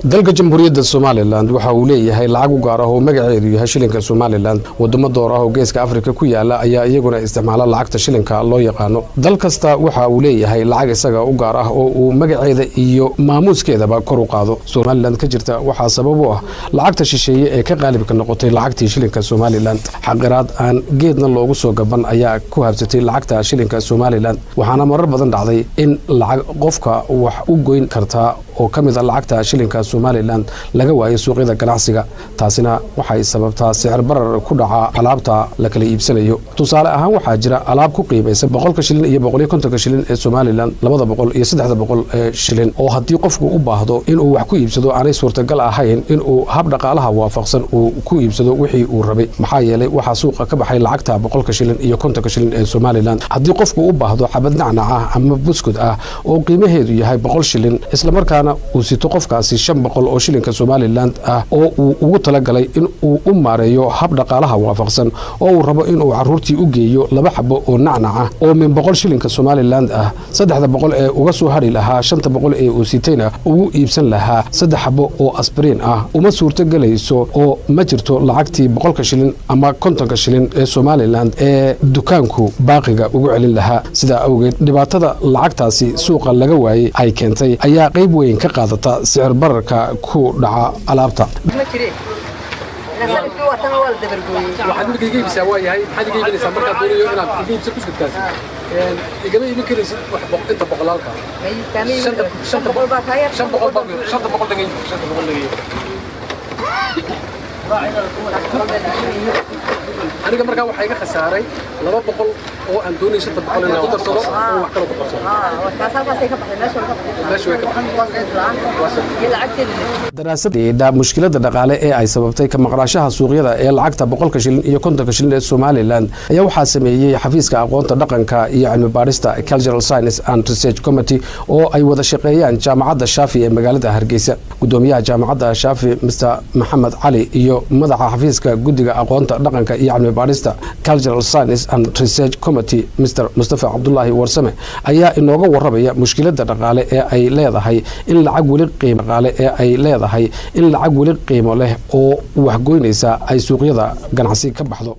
dalka jamhuuriyadda Somaliland waxa uu leeyahay lacag u gaar ah oo magaceedu yahay shilinka Somaliland wadamo door ah oo geeska Afrika ku yaala ayaa iyaguna isticmaala lacagta shilinka loo yaqaano dal kasta waxa uu leeyahay lacag isaga u gaar ah oo uu magaceeda iyo maamuuskeedaba kor u qaado Somaliland ka jirta waxa sabab u ah lacagta shisheeye ee ka qaalibka noqotay lacagtii shilinka Somaliland xaqiraad aan geedna loogu soo gaban ayaa ku habsatay lacagta shilinka Somaliland waxaana marar badan dhacday in lacag qofka wax u goyn karta oo kamid ah lacagta shilinka Somaliland laga waayo suuqyada ganacsiga taasina waxay sababtaa sicir barar ku dhaca alaabta la kala iibsanayo tusaale ahaan waxa jira alaab ku qiimaysan 100 shilin iyo 150 shilin ee Somaliland 200 iyo 300 shilin oo hadii qofku u baahdo inuu wax ku iibsado aanay suurtagal ahayn inuu hab dhaqaalaha waafaqsan uu ku iibsado wixii uu rabay maxaa yeelay waxa suuqa ka baxay lacagta 100 shilin iyo 50 shilin ee Somaliland hadii qofku u baahdo xabad nacnac ah ama buskud ah oo qiimaheedu yahay 100 shilin isla markaana uu sito qofkaasi 500 oo shilinka Somaliland ah oo uu ugu talagalay in uu u maareeyo hab dhaqaalaha waafaqsan oo uu rabo in uu caruurtii u geeyo laba xabo oo nacnac ah oo min 100 shilinka Somaliland ah 300 ee uga soo hari lahaa 500 ee uu sitayna ugu iibsan lahaa 3 xabo oo aspirin ah uma suurto galayso oo ma jirto lacagtii 100 shilin ama 50 shilin ee Somaliland ee dukaanku baaqiga ugu celin lahaa sida awgeed dhibaatada lacagtaasi suuqa laga waayay ay keentay ayaa qayb weyn ka qaadata sicir bararka ku dhaca alaabta waxaad markii iibsaa waa yahay maxaad iibinaysaa markaad doonayo inaad iibso buskudkaas igama iibin karaysid wax inta boqolaalka shanta boqol dhagay aniga markaa waxaa iga khasaaray 200 oo aan doonay 700 inaan ku darsado oo wax kale ku darsado daraasadda mushkiladda dhaqaale ee ay sababtay ka maqnaashaha suuqyada ee lacagta 100 shilin iyo 50 shilin ee Somaliland ayaa waxaa sameeyay xafiiska aqoonta dhaqanka iyo cilmi baarista Cultural Science and Research Committee oo ay wada shaqeeyaan jaamacadda Shaafi ee magaalada Hargeysa gudoomiyaha jaamacadda Shaafi Mr Maxamed Cali iyo madaxa xafiiska guddiga aqoonta dhaqanka iyo cilmi baarista Cultural Science and Research Committee Mr Mustafa Abdullahi Warsame ayaa inooga warramaya mushkiladda dhaqaale ee ay leedahay in lacag weli qiimo leh oo wax goynaysa ay suuqyada ganacsi ka baxdo